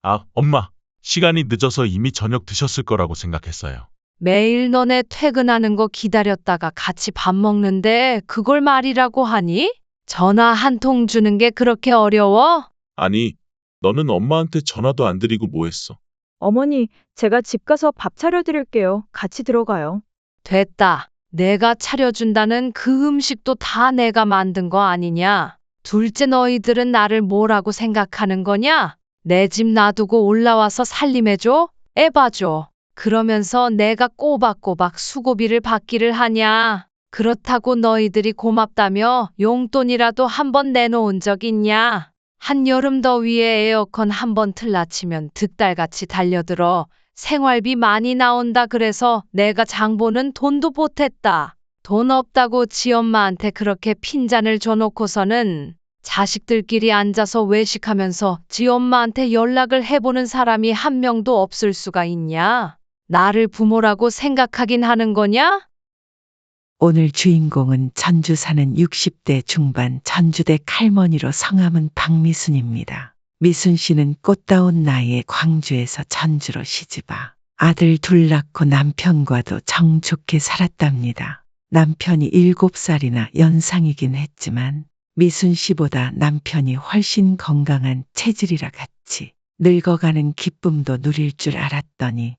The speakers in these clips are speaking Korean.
아, 엄마. 시간이 늦어서 이미 저녁 드셨을 거라고 생각했어요. 매일 너네 퇴근하는 거 기다렸다가 같이 밥 먹는데 그걸 말이라고 하니? 전화 한 통 주는 게 그렇게 어려워? 아니, 너는 엄마한테 전화도 안 드리고 뭐 했어? 어머니, 제가 집 가서 밥 차려드릴게요. 같이 들어가요. 됐다. 내가 차려준다는 그 음식도 다 내가 만든 거 아니냐? 둘째 너희들은 나를 뭐라고 생각하는 거냐? 내 집 놔두고 올라와서 살림해줘? 애 봐줘. 그러면서 내가 꼬박꼬박 수고비를 받기를 하냐? 그렇다고 너희들이 고맙다며 용돈이라도 한번 내놓은 적 있냐? 한여름 더위에 에어컨 한번 틀라치면 득달같이 달려들어 생활비 많이 나온다 그래서 내가 장 보는 돈도 보탰다. 돈 없다고 지 엄마한테 그렇게 핀잔을 줘놓고서는 자식들끼리 앉아서 외식하면서 지 엄마한테 연락을 해보는 사람이 한 명도 없을 수가 있냐? 나를 부모라고 생각하긴 하는 거냐? 오늘 주인공은 전주 사는 60대 중반 전주대 칼머니로 성함은 박미순입니다. 미순 씨는 꽃다운 나이에 광주에서 전주로 시집와 아들 둘 낳고 남편과도 정좋게 살았답니다. 남편이 7살이나 연상이긴 했지만 미순 씨보다 남편이 훨씬 건강한 체질이라 같이 늙어가는 기쁨도 누릴 줄 알았더니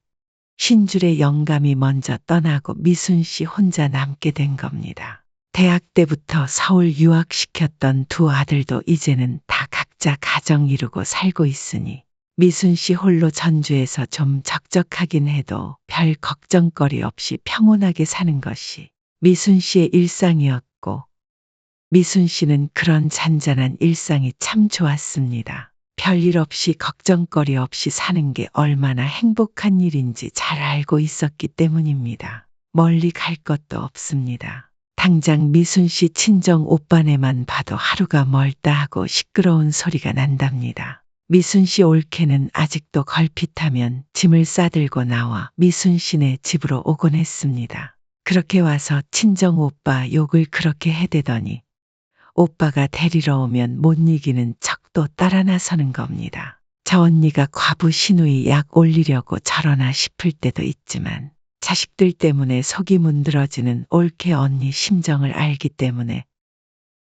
신줄의 영감이 먼저 떠나고 미순 씨 혼자 남게 된 겁니다. 대학 때부터 서울 유학시켰던 두 아들도 이제는 다 각자 가정 이루고 살고 있으니 미순 씨 홀로 전주에서 좀 적적하긴 해도 별 걱정거리 없이 평온하게 사는 것이 미순 씨의 일상이었고 미순 씨는 그런 잔잔한 일상이 참 좋았습니다. 별일 없이 걱정거리 없이 사는 게 얼마나 행복한 일인지 잘 알고 있었기 때문입니다. 멀리 갈 것도 없습니다. 당장 미순 씨 친정 오빠네만 봐도 하루가 멀다 하고 시끄러운 소리가 난답니다. 미순 씨 올케는 아직도 걸핏하면 짐을 싸들고 나와 미순 씨네 집으로 오곤 했습니다. 그렇게 와서 친정 오빠 욕을 그렇게 해대더니 오빠가 데리러 오면 못 이기는 척도 따라 나서는 겁니다. 저 언니가 과부 시누이 약 올리려고 저러나 싶을 때도 있지만 자식들 때문에 속이 문드러지는 올케 언니 심정을 알기 때문에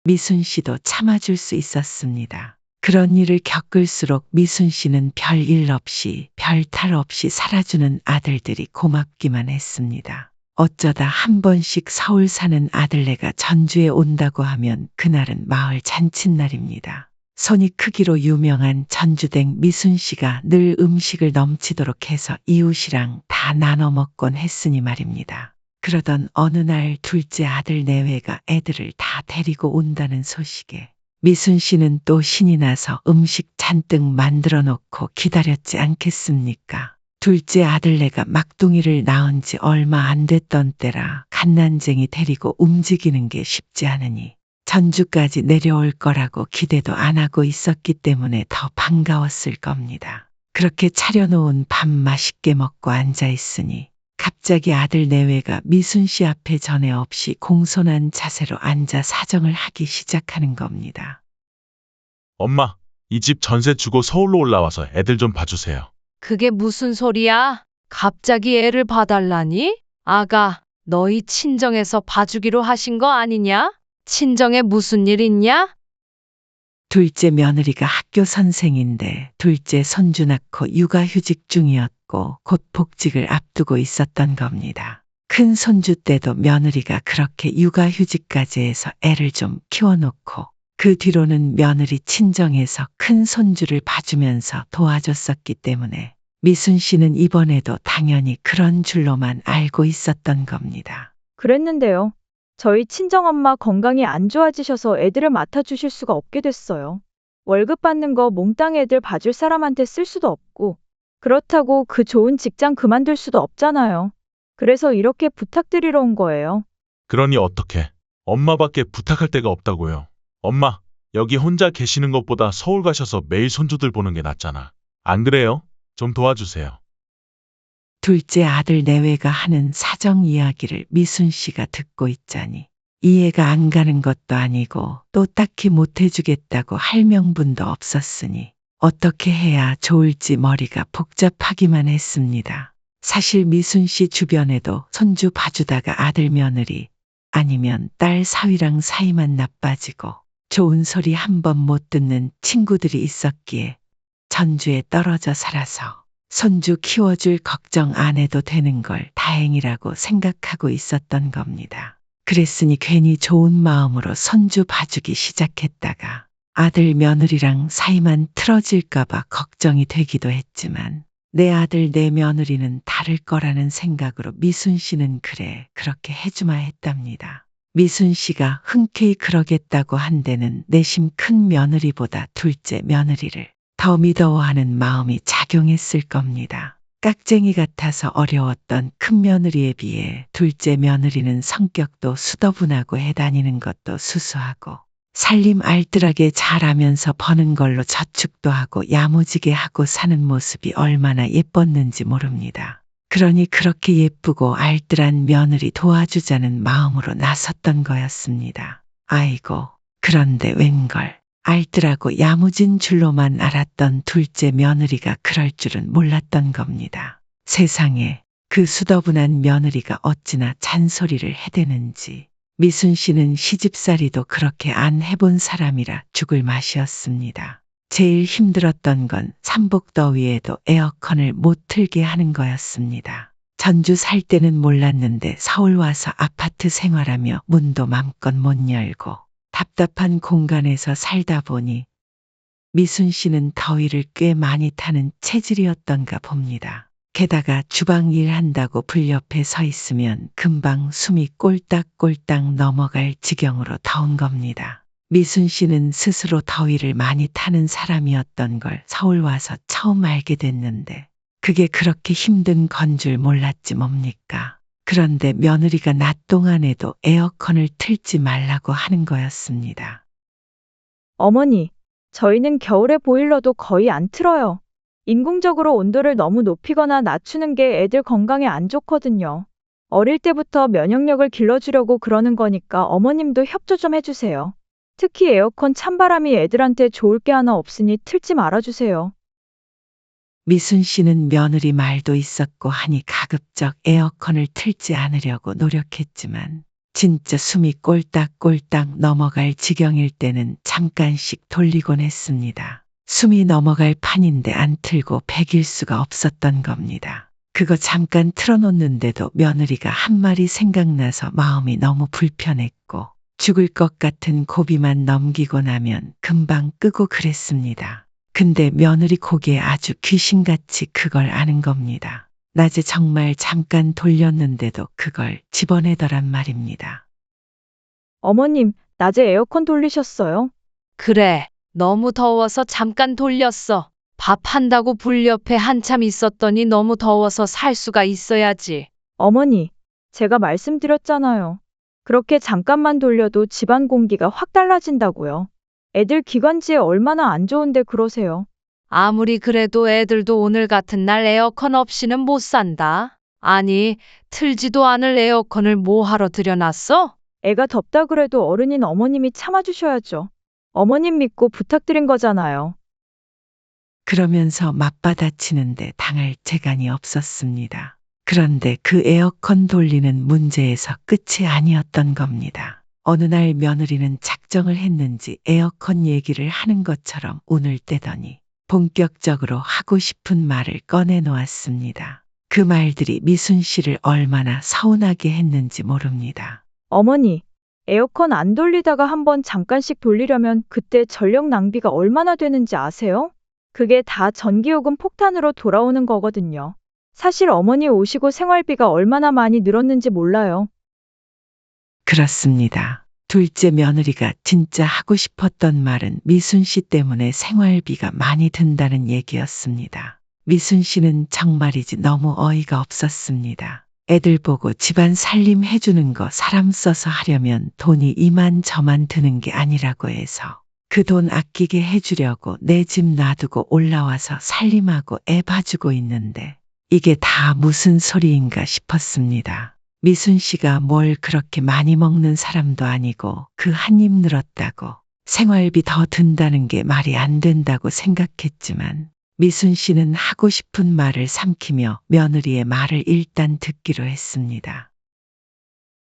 미순 씨도 참아줄 수 있었습니다. 그런 일을 겪을수록 미순 씨는 별일 없이 별 탈 없이 살아주는 아들들이 고맙기만 했습니다. 어쩌다 한 번씩 서울 사는 아들네가 전주에 온다고 하면 그날은 마을 잔칫날입니다. 손이 크기로 유명한 전주댁 미순 씨가 늘 음식을 넘치도록 해서 이웃이랑 다 나눠 먹곤 했으니 말입니다. 그러던 어느 날 둘째 아들 내외가 애들을 다 데리고 온다는 소식에 미순 씨는 또 신이 나서 음식 잔뜩 만들어 놓고 기다렸지 않겠습니까? 둘째 아들네가 막둥이를 낳은 지 얼마 안 됐던 때라 갓난쟁이 데리고 움직이는 게 쉽지 않으니 전주까지 내려올 거라고 기대도 안 하고 있었기 때문에 더 반가웠을 겁니다. 그렇게 차려놓은 밥 맛있게 먹고 앉아 있으니 갑자기 아들 내외가 미순 씨 앞에 전에 없이 공손한 자세로 앉아 사정을 하기 시작하는 겁니다. 엄마, 이 집 전세 주고 서울로 올라와서 애들 좀 봐주세요. 그게 무슨 소리야? 갑자기 애를 봐달라니? 아가, 너희 친정에서 봐주기로 하신 거 아니냐? 친정에 무슨 일 있냐? 둘째 며느리가 학교 선생인데 둘째 손주 낳고 육아휴직 중이었고 곧 복직을 앞두고 있었던 겁니다. 큰 손주 때도 며느리가 그렇게 육아휴직까지 해서 애를 좀 키워놓고 그 뒤로는 며느리 친정에서 큰 손주를 봐주면서 도와줬었기 때문에 미순 씨는 이번에도 당연히 그런 줄로만 알고 있었던 겁니다. 그랬는데요. 저희 친정엄마 건강이 안 좋아지셔서 애들을 맡아주실 수가 없게 됐어요. 월급 받는 거 몽땅 애들 봐줄 사람한테 쓸 수도 없고 그렇다고 그 좋은 직장 그만둘 수도 없잖아요. 그래서 이렇게 부탁드리러 온 거예요. 그러니 어떡해. 엄마밖에 부탁할 데가 없다고요. 엄마, 여기 혼자 계시는 것보다 서울 가셔서 매일 손주들 보는 게 낫잖아. 안 그래요? 좀 도와주세요. 둘째 아들 내외가 하는 사정 이야기를 미순 씨가 듣고 있자니 이해가 안 가는 것도 아니고 또 딱히 못해주겠다고 할 명분도 없었으니 어떻게 해야 좋을지 머리가 복잡하기만 했습니다. 사실 미순 씨 주변에도 손주 봐주다가 아들 며느리 아니면 딸 사위랑 사이만 나빠지고 좋은 소리 한 번 못 듣는 친구들이 있었기에 전주에 떨어져 살아서 손주 키워줄 걱정 안 해도 되는 걸 다행이라고 생각하고 있었던 겁니다. 그랬으니 괜히 좋은 마음으로 손주 봐주기 시작했다가 아들 며느리랑 사이만 틀어질까봐 걱정이 되기도 했지만 내 아들 내 며느리는 다를 거라는 생각으로 미순 씨는 그래 그렇게 해주마 했답니다. 미순 씨가 흔쾌히 그러겠다고 한 데는 내심 큰 며느리보다 둘째 며느리를 더 믿어하는 마음이 작용했을 겁니다. 깍쟁이 같아서 어려웠던 큰 며느리에 비해 둘째 며느리는 성격도 수더분하고 해다니는 것도 수수하고 살림 알뜰하게 잘하면서 버는 걸로 저축도 하고 야무지게 하고 사는 모습이 얼마나 예뻤는지 모릅니다. 그러니 그렇게 예쁘고 알뜰한 며느리 도와주자는 마음으로 나섰던 거였습니다. 아이고, 그런데 웬걸. 알뜰하고 야무진 줄로만 알았던 둘째 며느리가 그럴 줄은 몰랐던 겁니다. 세상에 그 수더분한 며느리가 어찌나 잔소리를 해대는지. 미순 씨는 시집살이도 그렇게 안 해본 사람이라 죽을 맛이었습니다. 제일 힘들었던 건 삼복더위에도 에어컨을 못 틀게 하는 거였습니다. 전주 살 때는 몰랐는데 서울 와서 아파트 생활하며 문도 맘껏 못 열고 답답한 공간에서 살다 보니 미순 씨는 더위를 꽤 많이 타는 체질이었던가 봅니다. 게다가 주방 일한다고 불 옆에 서 있으면 금방 숨이 꼴딱꼴딱 넘어갈 지경으로 더운 겁니다. 미순 씨는 스스로 더위를 많이 타는 사람이었던 걸 서울 와서 처음 알게 됐는데 그게 그렇게 힘든 건 줄 몰랐지 뭡니까. 그런데 며느리가 낮 동안에도 에어컨을 틀지 말라고 하는 거였습니다. 어머니, 저희는 겨울에 보일러도 거의 안 틀어요. 인공적으로 온도를 너무 높이거나 낮추는 게 애들 건강에 안 좋거든요. 어릴 때부터 면역력을 길러주려고 그러는 거니까 어머님도 협조 좀 해주세요. 특히 에어컨 찬바람이 애들한테 좋을 게 하나 없으니 틀지 말아주세요. 미순 씨는 며느리 말도 있었고 하니 가급적 에어컨을 틀지 않으려고 노력했지만 진짜 숨이 꼴딱꼴딱 넘어갈 지경일 때는 잠깐씩 돌리곤 했습니다. 숨이 넘어갈 판인데 안 틀고 배길 수가 없었던 겁니다. 그거 잠깐 틀어놓는데도 며느리가 한 말이 생각나서 마음이 너무 불편했고 죽을 것 같은 고비만 넘기고 나면 금방 끄고 그랬습니다. 근데 며느리 고개에 아주 귀신같이 그걸 아는 겁니다. 낮에 정말 잠깐 돌렸는데도 그걸 집어내더란 말입니다. 어머님, 낮에 에어컨 돌리셨어요? 그래, 너무 더워서 잠깐 돌렸어. 밥 한다고 불 옆에 한참 있었더니 너무 더워서 살 수가 있어야지. 어머니, 제가 말씀드렸잖아요. 그렇게 잠깐만 돌려도 집안 공기가 확 달라진다고요. 애들 기관지에 얼마나 안 좋은데 그러세요. 아무리 그래도 애들도 오늘 같은 날 에어컨 없이는 못 산다. 아니, 틀지도 않을 에어컨을 뭐하러 들여놨어? 애가 덥다 그래도 어른인 어머님이 참아주셔야죠. 어머님 믿고 부탁드린 거잖아요. 그러면서 맞받아치는데 당할 재간이 없었습니다. 그런데 그 에어컨 돌리는 문제에서 끝이 아니었던 겁니다. 어느 날 며느리는 작정을 했는지 에어컨 얘기를 하는 것처럼 운을 떼더니 본격적으로 하고 싶은 말을 꺼내놓았습니다. 그 말들이 미순 씨를 얼마나 서운하게 했는지 모릅니다. 어머니, 에어컨 안 돌리다가 한번 잠깐씩 돌리려면 그때 전력 낭비가 얼마나 되는지 아세요? 그게 다 전기요금 폭탄으로 돌아오는 거거든요. 사실 어머니 오시고 생활비가 얼마나 많이 늘었는지 몰라요. 그렇습니다. 둘째 며느리가 진짜 하고 싶었던 말은 미순 씨 때문에 생활비가 많이 든다는 얘기였습니다. 미순 씨는 정말이지 너무 어이가 없었습니다. 애들 보고 집안 살림 해주는 거 사람 써서 하려면 돈이 이만저만 드는 게 아니라고 해서 그 돈 아끼게 해주려고 내 집 놔두고 올라와서 살림하고 애 봐주고 있는데 이게 다 무슨 소리인가 싶었습니다. 미순 씨가 뭘 그렇게 많이 먹는 사람도 아니고 그 한 입 늘었다고 생활비 더 든다는 게 말이 안 된다고 생각했지만 미순 씨는 하고 싶은 말을 삼키며 며느리의 말을 일단 듣기로 했습니다.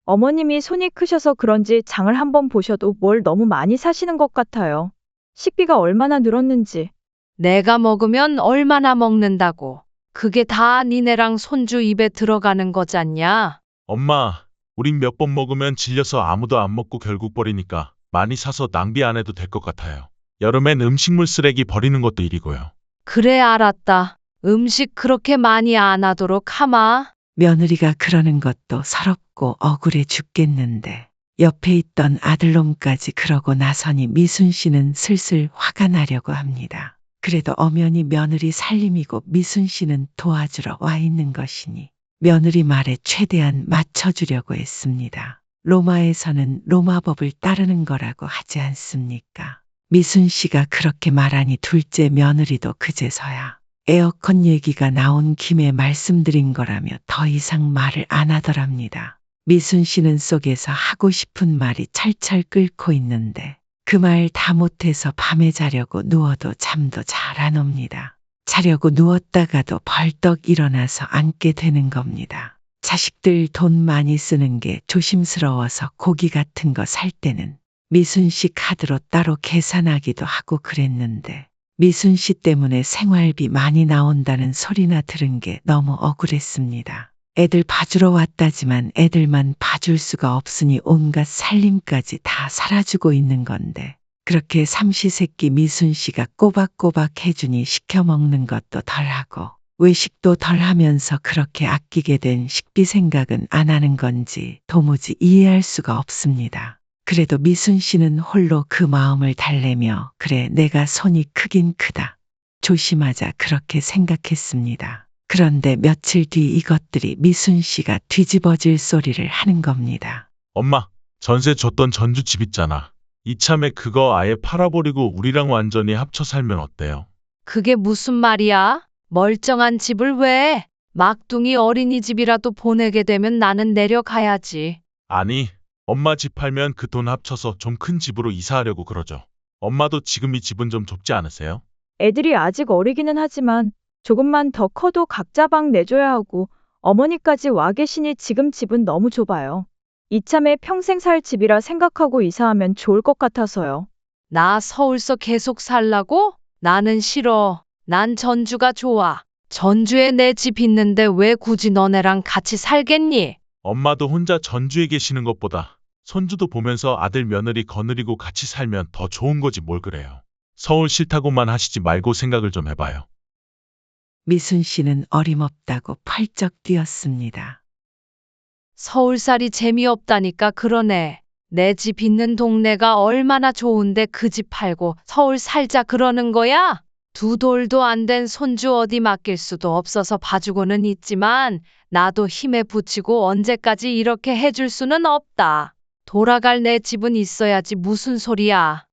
어머님이 손이 크셔서 그런지 장을 한번 보셔도 뭘 너무 많이 사시는 것 같아요. 식비가 얼마나 늘었는지. 내가 먹으면 얼마나 먹는다고. 그게 다 니네랑 손주 입에 들어가는 거잖냐? 엄마, 우린 몇 번 먹으면 질려서 아무도 안 먹고 결국 버리니까 많이 사서 낭비 안 해도 될 것 같아요. 여름엔 음식물 쓰레기 버리는 것도 일이고요. 그래 알았다. 음식 그렇게 많이 안 하도록 하마. 며느리가 그러는 것도 서럽고 억울해 죽겠는데 옆에 있던 아들놈까지 그러고 나서니 미순 씨는 슬슬 화가 나려고 합니다. 그래도 엄연히 며느리 살림이고 미순 씨는 도와주러 와 있는 것이니 며느리 말에 최대한 맞춰주려고 했습니다. 로마에서는 로마법을 따르는 거라고 하지 않습니까? 미순 씨가 그렇게 말하니 둘째 며느리도 그제서야 에어컨 얘기가 나온 김에 말씀드린 거라며 더 이상 말을 안 하더랍니다. 미순 씨는 속에서 하고 싶은 말이 철철 끓고 있는데 그 말 다 못해서 밤에 자려고 누워도 잠도 잘 안 옵니다. 자려고 누웠다가도 벌떡 일어나서 앉게 되는 겁니다. 자식들 돈 많이 쓰는 게 조심스러워서 고기 같은 거 살 때는 미순 씨 카드로 따로 계산하기도 하고 그랬는데 미순 씨 때문에 생활비 많이 나온다는 소리나 들은 게 너무 억울했습니다. 애들 봐주러 왔다지만 애들만 봐줄 수가 없으니 온갖 살림까지 다 살아주고 있는 건데 그렇게 삼시세끼 미순 씨가 꼬박꼬박 해주니 시켜 먹는 것도 덜하고 외식도 덜하면서 그렇게 아끼게 된 식비 생각은 안 하는 건지 도무지 이해할 수가 없습니다. 그래도 미순 씨는 홀로 그 마음을 달래며 그래 내가 손이 크긴 크다. 조심하자 그렇게 생각했습니다. 그런데 며칠 뒤 이것들이 미순 씨가 뒤집어질 소리를 하는 겁니다. 엄마, 전세 줬던 전주 집 있잖아. 이참에 그거 아예 팔아버리고 우리랑 완전히 합쳐 살면 어때요? 그게 무슨 말이야? 멀쩡한 집을 왜? 막둥이 어린이집이라도 보내게 되면 나는 내려가야지. 아니, 엄마 집 팔면 그 돈 합쳐서 좀 큰 집으로 이사하려고 그러죠. 엄마도 지금 이 집은 좀 좁지 않으세요? 애들이 아직 어리기는 하지만 조금만 더 커도 각자 방 내줘야 하고 어머니까지 와 계시니 지금 집은 너무 좁아요. 이참에 평생 살 집이라 생각하고 이사하면 좋을 것 같아서요. 나 서울서 계속 살라고? 나는 싫어. 난 전주가 좋아. 전주에 내 집 있는데 왜 굳이 너네랑 같이 살겠니? 엄마도 혼자 전주에 계시는 것보다 손주도 보면서 아들 며느리 거느리고 같이 살면 더 좋은 거지 뭘 그래요. 서울 싫다고만 하시지 말고 생각을 좀 해봐요. 미순 씨는 어림없다고 펄쩍 뛰었습니다. 서울살이 재미없다니까 그러네. 내 집 있는 동네가 얼마나 좋은데 그 집 팔고 서울 살자 그러는 거야? 두 돌도 안 된 손주 어디 맡길 수도 없어서 봐주고는 있지만 나도 힘에 부치고 언제까지 이렇게 해줄 수는 없다. 돌아갈 내 집은 있어야지 무슨 소리야.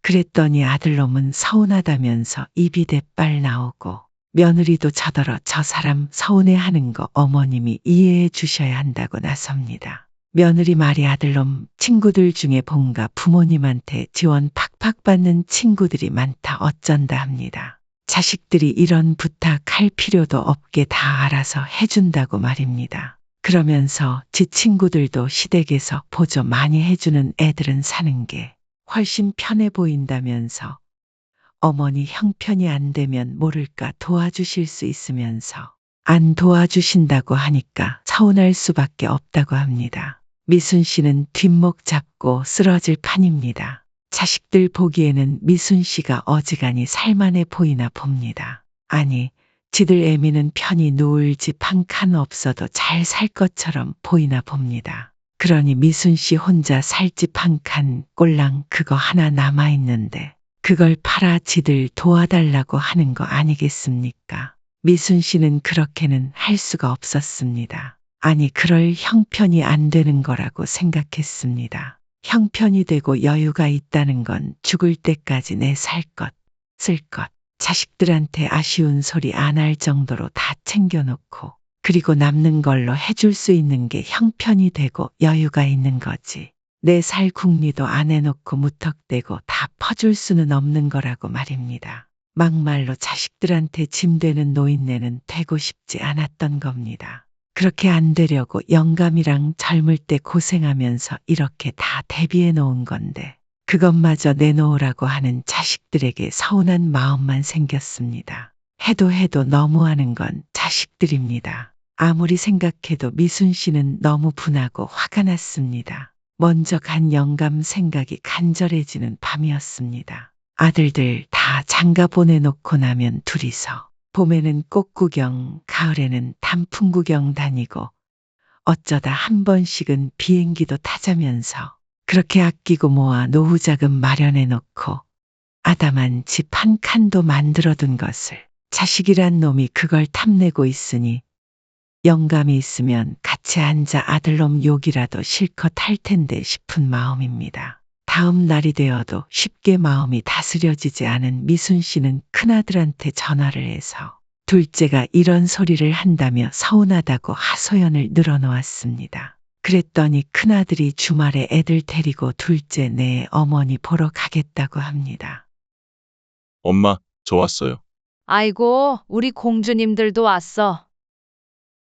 그랬더니 아들놈은 서운하다면서 입이 대빨 나오고 며느리도 저더러 저 사람 서운해하는 거 어머님이 이해해 주셔야 한다고 나섭니다. 며느리 말이 아들놈 친구들 중에 본가 부모님한테 지원 팍팍 받는 친구들이 많다 어쩐다 합니다. 자식들이 이런 부탁할 필요도 없게 다 알아서 해준다고 말입니다. 그러면서 지 친구들도 시댁에서 보조 많이 해주는 애들은 사는 게 훨씬 편해 보인다면서 어머니 형편이 안 되면 모를까 도와주실 수 있으면서 안 도와주신다고 하니까 서운할 수밖에 없다고 합니다. 미순 씨는 뒷목 잡고 쓰러질 판입니다. 자식들 보기에는 미순 씨가 어지간히 살만해 보이나 봅니다. 아니, 지들 애미는 편히 누울 집 한 칸 없어도 잘 살 것처럼 보이나 봅니다. 그러니 미순 씨 혼자 살 집 한 칸 꼴랑 그거 하나 남아있는데 그걸 팔아 지들 도와달라고 하는 거 아니겠습니까? 미순 씨는 그렇게는 할 수가 없었습니다. 아니, 그럴 형편이 안 되는 거라고 생각했습니다. 형편이 되고 여유가 있다는 건 죽을 때까지 내 살 것, 쓸 것, 자식들한테 아쉬운 소리 안 할 정도로 다 챙겨놓고 그리고 남는 걸로 해줄 수 있는 게 형편이 되고 여유가 있는 거지. 4살 국리도 안 해놓고 무턱대고 다 퍼줄 수는 없는 거라고 말입니다. 막말로 자식들한테 짐 되는 노인네는 되고 싶지 않았던 겁니다. 그렇게 안 되려고 영감이랑 젊을 때 고생하면서 이렇게 다 대비해 놓은 건데 그것마저 내놓으라고 하는 자식들에게 서운한 마음만 생겼습니다. 해도 너무하는 건 자식들입니다. 아무리 생각해도 미순 씨는 너무 분하고 화가 났습니다. 먼저 간 영감 생각이 간절해지는 밤이었습니다. 아들들 다 장가 보내놓고 나면 둘이서 봄에는 꽃 구경, 가을에는 단풍 구경 다니고 어쩌다 한 번씩은 비행기도 타자면서 그렇게 아끼고 모아 노후 자금 마련해 놓고 아담한 집 한 칸도 만들어둔 것을 자식이란 놈이 그걸 탐내고 있으니 영감이 있으면 같이 앉아 아들놈 욕이라도 실컷 할 텐데 싶은 마음입니다. 다음 날이 되어도 쉽게 마음이 다스려지지 않은 미순 씨는 큰아들한테 전화를 해서 둘째가 이런 소리를 한다며 서운하다고 하소연을 늘어놓았습니다. 그랬더니 큰아들이 주말에 애들 데리고 둘째 내 어머니 보러 가겠다고 합니다. 엄마, 저 왔어요. 아이고, 우리 공주님들도 왔어.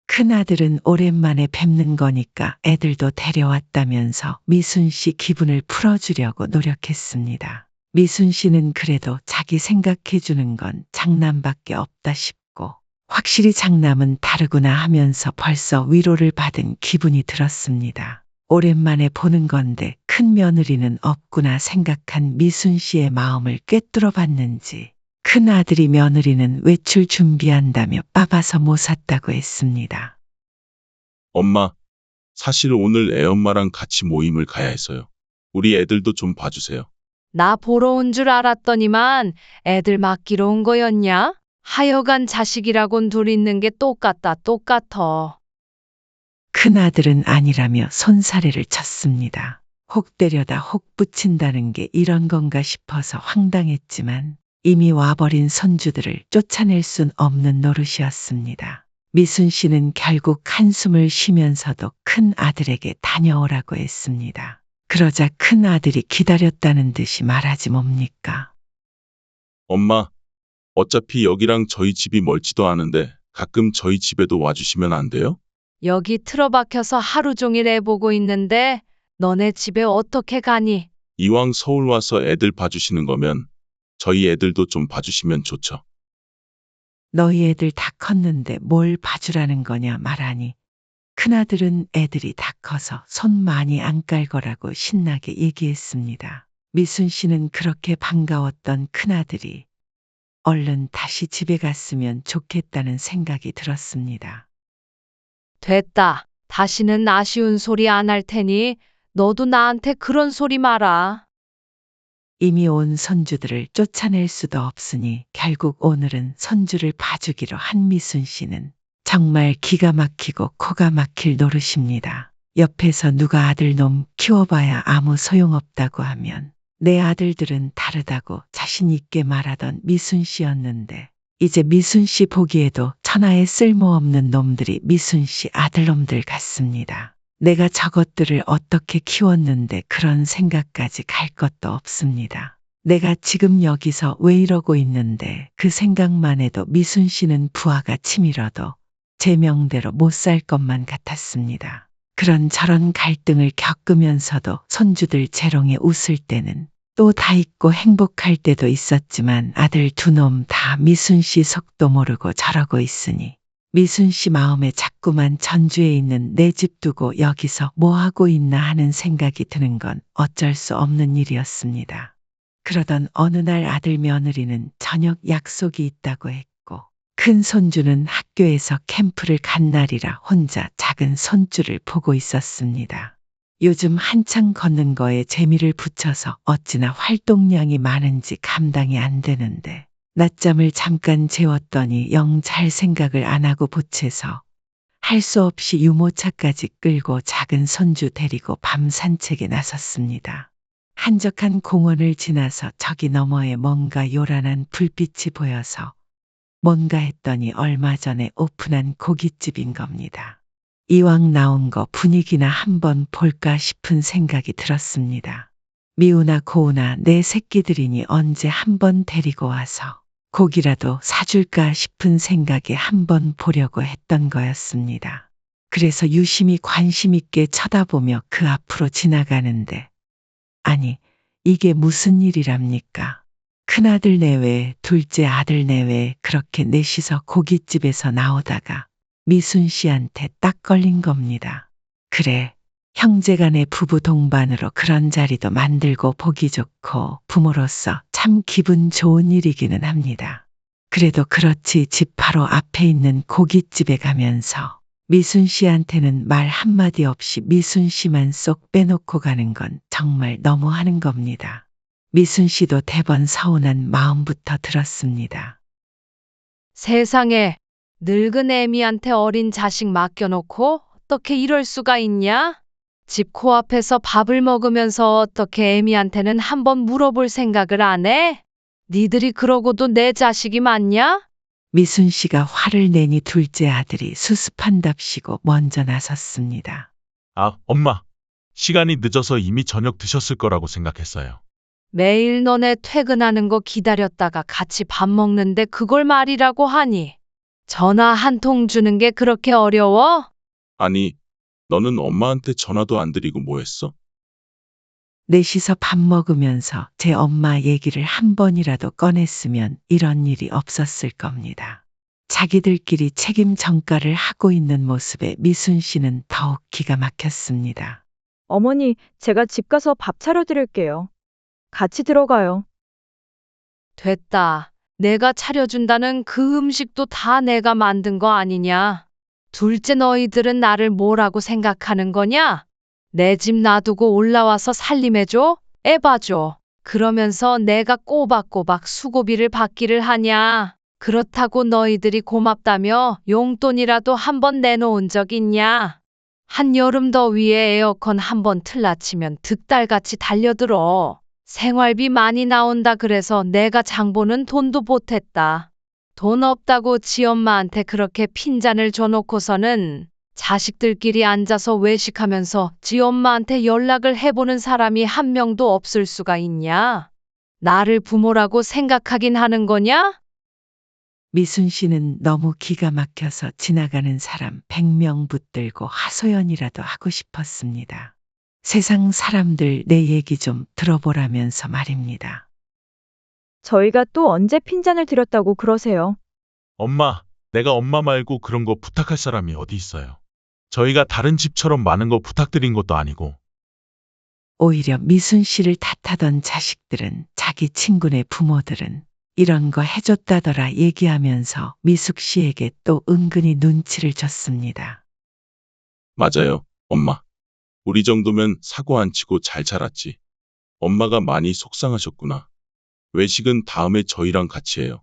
큰아들은 오랜만에 뵙는 거니까 애들도 데려왔다면서 미순 씨 기분을 풀어주려고 노력했습니다. 미순 씨는 그래도 자기 생각해주는 건 장남밖에 없다 싶고 확실히 장남은 다르구나 하면서 벌써 위로를 받은 기분이 들었습니다. 오랜만에 보는 건데 큰 며느리는 없구나 생각한 미순 씨의 마음을 꿰뚫어 봤는지 큰 아들이 며느리는 외출 준비한다며 빠봐서 못 샀다고 했습니다. 엄마, 사실 오늘 애엄마랑 같이 모임을 가야 했어요. 우리 애들도 좀 봐주세요. 나 보러 온 줄 알았더니만 애들 맡기러 온 거였냐? 하여간 자식이라곤 둘 있는 게 똑같아. 큰아들은 아니라며 손사래를 쳤습니다. 혹 때려다 혹 붙인다는 게 이런 건가 싶어서 황당했지만 이미 와버린 손주들을 쫓아낼 순 없는 노릇이었습니다. 미순 씨는 결국 한숨을 쉬면서도 큰 아들에게 다녀오라고 했습니다. 그러자 큰 아들이 기다렸다는 듯이 말하지 뭡니까? 엄마, 어차피 여기랑 저희 집이 멀지도 않은데 가끔 저희 집에도 와주시면 안 돼요? 여기 틀어박혀서 하루 종일 애 보고 있는데 너네 집에 어떻게 가니? 이왕 서울 와서 애들 봐주시는 거면 저희 애들도 좀 봐주시면 좋죠. 너희 애들 다 컸는데 뭘 봐주라는 거냐 말하니 큰아들은 애들이 다 커서 손 많이 안 깔 거라고 신나게 얘기했습니다. 미순 씨는 그렇게 반가웠던 큰아들이 얼른 다시 집에 갔으면 좋겠다는 생각이 들었습니다. 됐다. 다시는 아쉬운 소리 안 할 테니 너도 나한테 그런 소리 마라. 이미 온 손주들을 쫓아낼 수도 없으니 결국 오늘은 손주를 봐주기로 한 미순 씨는 정말 기가 막히고 코가 막힐 노릇입니다. 옆에서 누가 아들놈 키워봐야 아무 소용없다고 하면 내 아들들은 다르다고 자신 있게 말하던 미순 씨였는데 이제 미순 씨 보기에도 천하에 쓸모없는 놈들이 미순 씨 아들놈들 같습니다. 내가 저것들을 어떻게 키웠는데 그런 생각까지 갈 것도 없습니다. 내가 지금 여기서 왜 이러고 있는데 그 생각만 해도 미순 씨는 부하가 치밀어도 제 명대로 못 살 것만 같았습니다. 그런저런 갈등을 겪으면서도 손주들 재롱에 웃을 때는 또 다 잊고 행복할 때도 있었지만 아들 두 놈 다 미순 씨 속도 모르고 저러고 있으니 미순 씨 마음에 자꾸만 전주에 있는 내 집 두고 여기서 뭐 하고 있나 하는 생각이 드는 건 어쩔 수 없는 일이었습니다. 그러던 어느 날 아들 며느리는 저녁 약속이 있다고 했고 큰 손주는 학교에서 캠프를 간 날이라 혼자 작은 손주를 보고 있었습니다. 요즘 한창 걷는 거에 재미를 붙여서 어찌나 활동량이 많은지 감당이 안 되는데 낮잠을 잠깐 재웠더니 영 잘 생각을 안 하고 보채서 할 수 없이 유모차까지 끌고 작은 손주 데리고 밤 산책에 나섰습니다. 한적한 공원을 지나서 저기 너머에 뭔가 요란한 불빛이 보여서 뭔가 했더니 얼마 전에 오픈한 고깃집인 겁니다. 이왕 나온 거 분위기나 한번 볼까 싶은 생각이 들었습니다. 미우나 고우나 내 새끼들이니 언제 한번 데리고 와서 고기라도 사줄까 싶은 생각에 한번 보려고 했던 거였습니다. 그래서 유심히 관심 있게 쳐다보며 그 앞으로 지나가는데, 아니, 이게 무슨 일이랍니까? 큰아들 내외, 둘째 아들 내외 그렇게 넷이서 고깃집에서 나오다가 미순 씨한테 딱 걸린 겁니다. 그래, 형제간의 부부 동반으로 그런 자리도 만들고 보기 좋고 부모로서 참 기분 좋은 일이기는 합니다. 그래도 그렇지 집 바로 앞에 있는 고깃집에 가면서 미순 씨한테는 말 한마디 없이 미순 씨만 쏙 빼놓고 가는 건 정말 너무하는 겁니다. 미순 씨도 대번 서운한 마음부터 들었습니다. 세상에, 늙은 애미한테 어린 자식 맡겨놓고 어떻게 이럴 수가 있냐? 집 코앞에서 밥을 먹으면서 어떻게 애미한테는 한번 물어볼 생각을 안 해? 니들이 그러고도 내 자식이 맞냐? 미순 씨가 화를 내니 둘째 아들이 수습한답시고 먼저 나섰습니다. 아, 엄마. 시간이 늦어서 이미 저녁 드셨을 거라고 생각했어요. 매일 너네 퇴근하는 거 기다렸다가 같이 밥 먹는데 그걸 말이라고 하니? 전화 한 통 주는 게 그렇게 어려워? 아니, 너는 엄마한테 전화도 안 드리고 뭐 했어? 넷이서 밥 먹으면서 제 엄마 얘기를 한 번이라도 꺼냈으면 이런 일이 없었을 겁니다. 자기들끼리 책임 전가를 하고 있는 모습에 미순 씨는 더욱 기가 막혔습니다. 어머니, 제가 집 가서 밥 차려드릴게요. 같이 들어가요. 됐다. 내가 차려준다는 그 음식도 다 내가 만든 거 아니냐? 둘째 너희들은 나를 뭐라고 생각하는 거냐? 내 집 놔두고 올라와서 살림해줘? 애 봐줘. 그러면서 내가 꼬박꼬박 수고비를 받기를 하냐? 그렇다고 너희들이 고맙다며 용돈이라도 한번 내놓은 적 있냐? 한여름 더위에 에어컨 한번 틀라치면 득달같이 달려들어. 생활비 많이 나온다 그래서 내가 장 보는 돈도 보탰다. 돈 없다고 지 엄마한테 그렇게 핀잔을 줘놓고서는 자식들끼리 앉아서 외식하면서 지 엄마한테 연락을 해보는 사람이 한 명도 없을 수가 있냐? 나를 부모라고 생각하긴 하는 거냐? 미순 씨는 너무 기가 막혀서 지나가는 사람 100명 붙들고 하소연이라도 하고 싶었습니다. 세상 사람들 내 얘기 좀 들어보라면서 말입니다. 저희가 또 언제 핀잔을 드렸다고 그러세요? 엄마, 내가 엄마 말고 그런 거 부탁할 사람이 어디 있어요? 저희가 다른 집처럼 많은 거 부탁드린 것도 아니고. 오히려 미순 씨를 탓하던 자식들은 자기 친구네 부모들은 이런 거 해줬다더라 얘기하면서 미숙 씨에게 또 은근히 눈치를 줬습니다. 맞아요, 엄마. 우리 정도면 사고 안 치고 잘 자랐지. 엄마가 많이 속상하셨구나. 외식은 다음에 저희랑 같이 해요.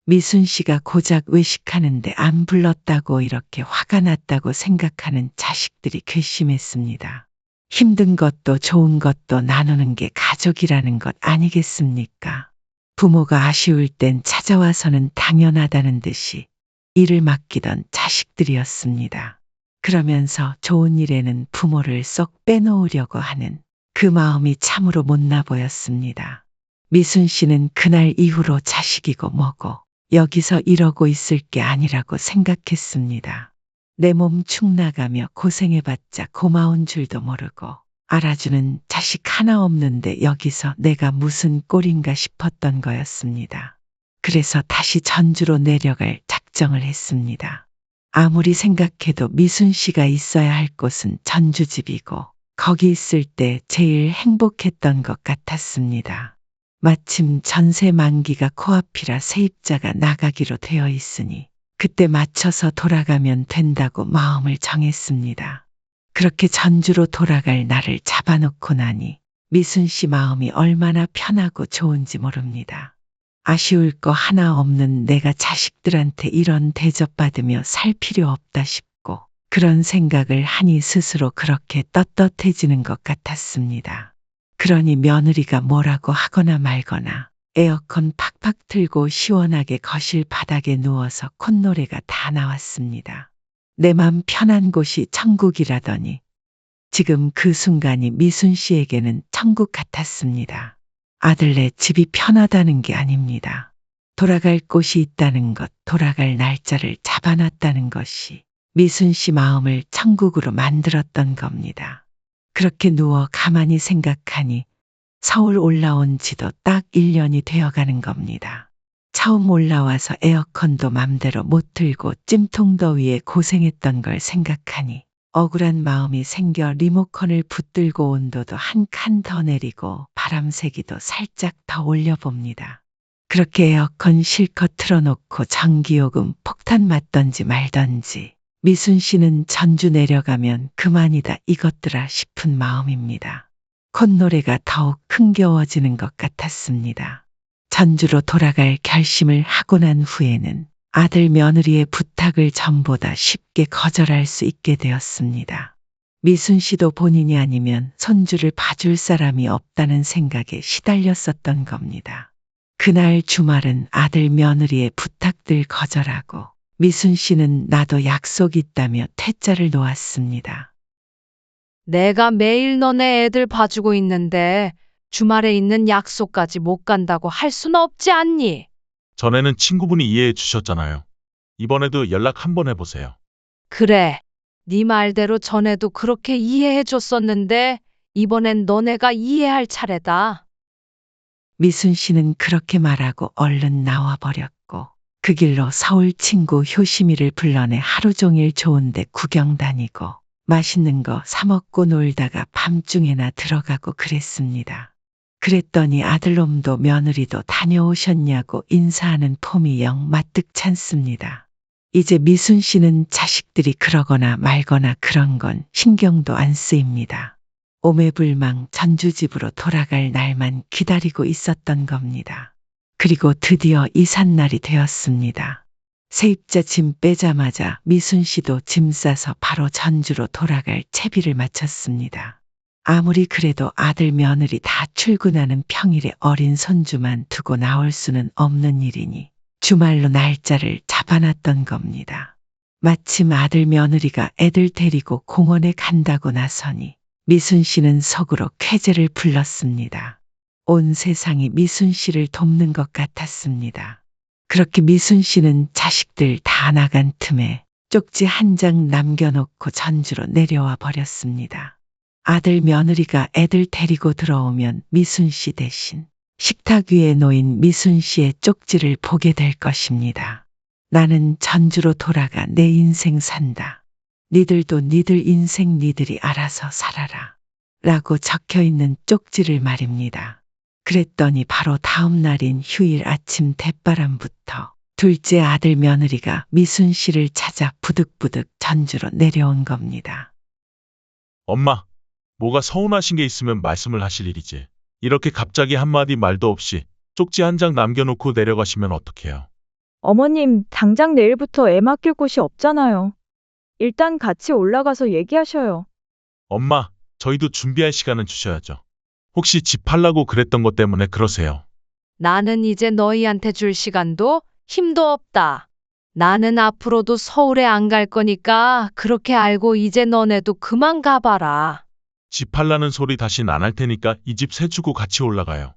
미순 씨가 고작 외식하는데 안 불렀다고 이렇게 화가 났다고 생각하는 자식들이 괘씸했습니다. 힘든 것도 좋은 것도 나누는 게 가족이라는 것 아니겠습니까? 부모가 아쉬울 땐 찾아와서는 당연하다는 듯이 일을 맡기던 자식들이었습니다. 그러면서 좋은 일에는 부모를 쏙 빼놓으려고 하는 그 마음이 참으로 못나 보였습니다. 미순 씨는 그날 이후로 자식이고 뭐고 여기서 이러고 있을 게 아니라고 생각했습니다. 내 몸 축 나가며 고생해봤자 고마운 줄도 모르고 알아주는 자식 하나 없는데 여기서 내가 무슨 꼴인가 싶었던 거였습니다. 그래서 다시 전주로 내려갈 작정을 했습니다. 아무리 생각해도 미순 씨가 있어야 할 곳은 전주집이고 거기 있을 때 제일 행복했던 것 같았습니다. 마침 전세 만기가 코앞이라 세입자가 나가기로 되어 있으니 그때 맞춰서 돌아가면 된다고 마음을 정했습니다. 그렇게 전주로 돌아갈 날을 잡아놓고 나니 미순 씨 마음이 얼마나 편하고 좋은지 모릅니다. 아쉬울 거 하나 없는 내가 자식들한테 이런 대접받으며 살 필요 없다 싶고 그런 생각을 하니 스스로 그렇게 떳떳해지는 것 같았습니다. 그러니 며느리가 뭐라고 하거나 말거나 에어컨 팍팍 틀고 시원하게 거실 바닥에 누워서 콧노래가 다 나왔습니다. 내 맘 편한 곳이 천국이라더니 지금 그 순간이 미순 씨에게는 천국 같았습니다. 아들네 집이 편하다는 게 아닙니다. 돌아갈 곳이 있다는 것, 돌아갈 날짜를 잡아놨다는 것이 미순 씨 마음을 천국으로 만들었던 겁니다. 그렇게 누워 가만히 생각하니 서울 올라온 지도 딱 1년이 되어가는 겁니다. 처음 올라와서 에어컨도 맘대로 못 틀고 찜통더위에 고생했던 걸 생각하니 억울한 마음이 생겨 리모컨을 붙들고 온도도 한 칸 더 내리고 바람 세기도 살짝 더 올려봅니다. 그렇게 에어컨 실컷 틀어놓고 전기요금 폭탄 맞던지 말던지 미순 씨는 전주 내려가면 그만이다 이것들아 싶은 마음입니다. 콧노래가 더욱 흥겨워지는 것 같았습니다. 전주로 돌아갈 결심을 하고 난 후에는 아들 며느리의 부탁을 전보다 쉽게 거절할 수 있게 되었습니다. 미순 씨도 본인이 아니면 손주를 봐줄 사람이 없다는 생각에 시달렸었던 겁니다. 그날 주말은 아들 며느리의 부탁들 거절하고 미순 씨는 나도 약속 있다며 퇴짜를 놓았습니다. 내가 매일 너네 애들 봐주고 있는데 주말에 있는 약속까지 못 간다고 할 순 없지 않니? 전에는 친구분이 이해해 주셨잖아요. 이번에도 연락 한번 해보세요. 그래. 네 말대로 전에도 그렇게 이해해 줬었는데 이번엔 너네가 이해할 차례다. 미순 씨는 그렇게 말하고 얼른 나와버렸고 그 길로 서울 친구 효심이를 불러내 하루 종일 좋은데 구경 다니고 맛있는 거 사 먹고 놀다가 밤중에나 들어가고 그랬습니다. 그랬더니 아들놈도 며느리도 다녀오셨냐고 인사하는 폼이 영 마뜩찮습니다. 이제 미순 씨는 자식들이 그러거나 말거나 그런 건 신경도 안 쓰입니다. 오매불망 전주집으로 돌아갈 날만 기다리고 있었던 겁니다. 그리고 드디어 이삿날이 되었습니다. 세입자 짐 빼자마자 미순 씨도 짐 싸서 바로 전주로 돌아갈 채비를 마쳤습니다. 아무리 그래도 아들 며느리 다 출근하는 평일에 어린 손주만 두고 나올 수는 없는 일이니 주말로 날짜를 잡아놨던 겁니다. 마침 아들 며느리가 애들 데리고 공원에 간다고 나서니 미순 씨는 속으로 쾌재를 불렀습니다. 온 세상이 미순 씨를 돕는 것 같았습니다. 그렇게 미순 씨는 자식들 다 나간 틈에 쪽지 한 장 남겨놓고 전주로 내려와 버렸습니다. 아들 며느리가 애들 데리고 들어오면 미순 씨 대신 식탁 위에 놓인 미순 씨의 쪽지를 보게 될 것입니다. 나는 전주로 돌아가 내 인생 산다. 니들도 니들 인생 니들이 알아서 살아라. 라고 적혀 있는 쪽지를 말입니다. 그랬더니 바로 다음 날인 휴일 아침 대바람부터 둘째 아들 며느리가 미순 씨를 찾아 부득부득 전주로 내려온 겁니다. 엄마, 뭐가 서운하신 게 있으면 말씀을 하실 일이지. 이렇게 갑자기 한마디 말도 없이 쪽지 한 장 남겨놓고 내려가시면 어떡해요? 어머님, 당장 내일부터 애 맡길 곳이 없잖아요. 일단 같이 올라가서 얘기하셔요. 엄마, 저희도 준비할 시간은 주셔야죠. 혹시 집 팔라고 그랬던 것 때문에 그러세요? 나는 이제 너희한테 줄 시간도 힘도 없다. 나는 앞으로도 서울에 안 갈 거니까 그렇게 알고 이제 너네도 그만 가봐라. 집 팔라는 소리 다신 안 할 테니까 이 집 세 주고 같이 올라가요.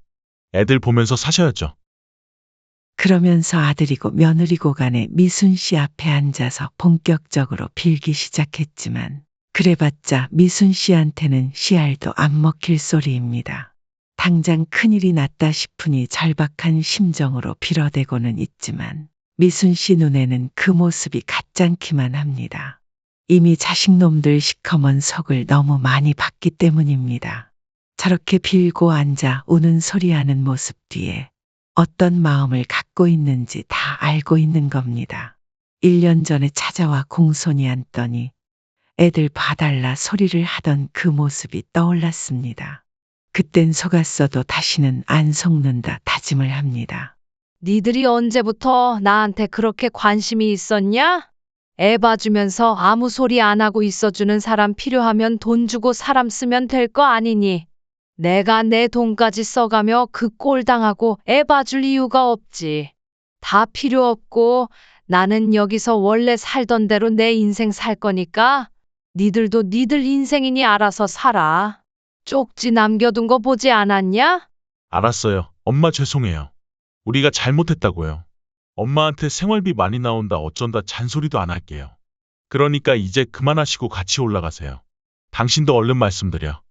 애들 보면서 사셔야죠. 그러면서 아들이고 며느리고 간에 미순 씨 앞에 앉아서 본격적으로 빌기 시작했지만 그래봤자 미순 씨한테는 씨알도 안 먹힐 소리입니다. 당장 큰일이 났다 싶으니 절박한 심정으로 빌어대고는 있지만 미순 씨 눈에는 그 모습이 가짠기만 합니다. 이미 자식놈들 시커먼 속을 너무 많이 봤기 때문입니다. 저렇게 빌고 앉아 우는 소리하는 모습 뒤에 어떤 마음을 갖고 있는지 다 알고 있는 겁니다. 1년 전에 찾아와 공손히 앉더니 애들 봐달라 소리를 하던 그 모습이 떠올랐습니다. 그땐 속았어도 다시는 안 속는다 다짐을 합니다. 니들이 언제부터 나한테 그렇게 관심이 있었냐? 애 봐주면서 아무 소리 안 하고 있어주는 사람 필요하면 돈 주고 사람 쓰면 될 거 아니니. 내가 내 돈까지 써가며 그 꼴 당하고 애 봐줄 이유가 없지. 다 필요 없고 나는 여기서 원래 살던 대로 내 인생 살 거니까 니들도 니들 인생이니 알아서 살아. 쪽지 남겨둔 거 보지 않았냐? 알았어요. 엄마 죄송해요. 우리가 잘못했다고요. 엄마한테 생활비 많이 나온다 어쩐다 잔소리도 안 할게요. 그러니까 이제 그만하시고 같이 올라가세요. 당신도 얼른 말씀드려.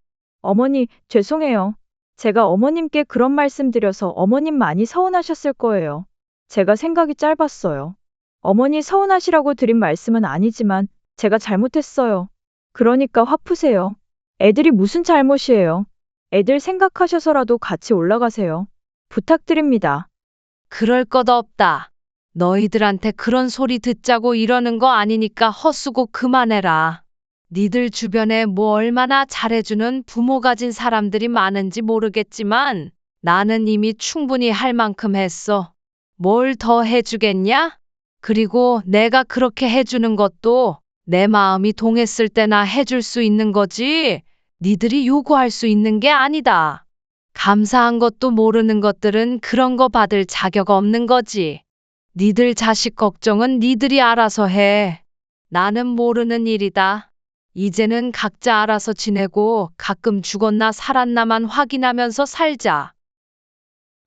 어머니, 죄송해요. 제가 어머님께 그런 말씀 드려서 어머님 많이 서운하셨을 거예요. 제가 생각이 짧았어요. 어머니 서운하시라고 드린 말씀은 아니지만 제가 잘못했어요. 그러니까 화 푸세요. 애들이 무슨 잘못이에요. 애들 생각하셔서라도 같이 올라가세요. 부탁드립니다. 그럴 것 없다. 너희들한테 그런 소리 듣자고 이러는 거 아니니까 헛수고 그만해라. 니들 주변에 뭐 얼마나 잘해주는 부모 가진 사람들이 많은지 모르겠지만 나는 이미 충분히 할 만큼 했어. 뭘 더 해주겠냐? 그리고 내가 그렇게 해주는 것도 내 마음이 동했을 때나 해줄 수 있는 거지. 니들이 요구할 수 있는 게 아니다. 감사한 것도 모르는 것들은 그런 거 받을 자격 없는 거지. 니들 자식 걱정은 니들이 알아서 해. 나는 모르는 일이다. 이제는 각자 알아서 지내고 가끔 죽었나 살았나만 확인하면서 살자.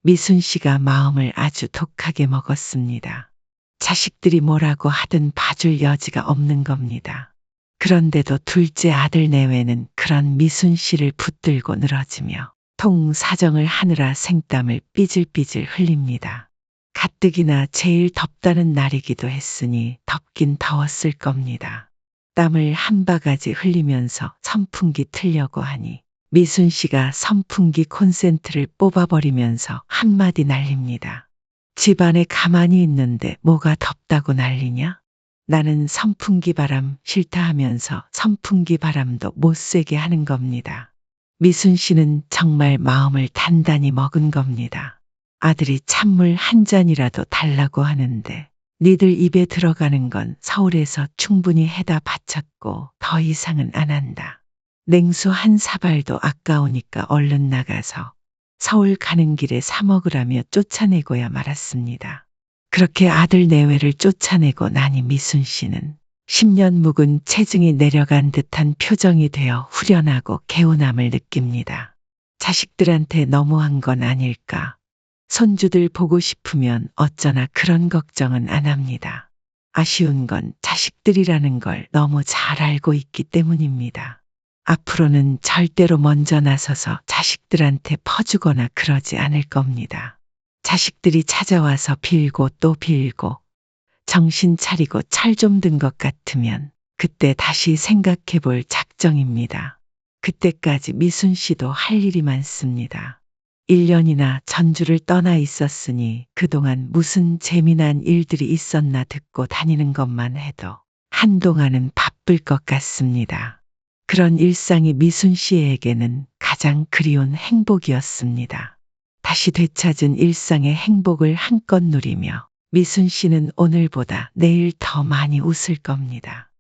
미순 씨가 마음을 아주 독하게 먹었습니다. 자식들이 뭐라고 하든 봐줄 여지가 없는 겁니다. 그런데도 둘째 아들 내외는 그런 미순 씨를 붙들고 늘어지며 통 사정을 하느라 생땀을 삐질삐질 흘립니다. 가뜩이나 제일 덥다는 날이기도 했으니 덥긴 더웠을 겁니다. 땀을 한 바가지 흘리면서 선풍기 틀려고 하니 미순 씨가 선풍기 콘센트를 뽑아버리면서 한마디 날립니다. 집안에 가만히 있는데 뭐가 덥다고 난리냐? 나는 선풍기 바람 싫다 하면서 선풍기 바람도 못 쐬게 하는 겁니다. 미순 씨는 정말 마음을 단단히 먹은 겁니다. 아들이 찬물 한 잔이라도 달라고 하는데 니들 입에 들어가는 건 서울에서 충분히 해다 바쳤고 더 이상은 안 한다. 냉수 한 사발도 아까우니까 얼른 나가서 서울 가는 길에 사 먹으라며 쫓아내고야 말았습니다. 그렇게 아들 내외를 쫓아내고 나니 미순 씨는 10년 묵은 체증이 내려간 듯한 표정이 되어 후련하고 개운함을 느낍니다. 자식들한테 너무한 건 아닐까. 손주들 보고 싶으면 어쩌나 그런 걱정은 안 합니다. 아쉬운 건 자식들이라는 걸 너무 잘 알고 있기 때문입니다. 앞으로는 절대로 먼저 나서서 자식들한테 퍼주거나 그러지 않을 겁니다. 자식들이 찾아와서 빌고 또 빌고 정신 차리고 철 좀 든 것 같으면 그때 다시 생각해 볼 작정입니다. 그때까지 미순 씨도 할 일이 많습니다. 1년이나 전주를 떠나 있었으니 그동안 무슨 재미난 일들이 있었나 듣고 다니는 것만 해도 한동안은 바쁠 것 같습니다. 그런 일상이 미순 씨에게는 가장 그리운 행복이었습니다. 다시 되찾은 일상의 행복을 한껏 누리며 미순 씨는 오늘보다 내일 더 많이 웃을 겁니다.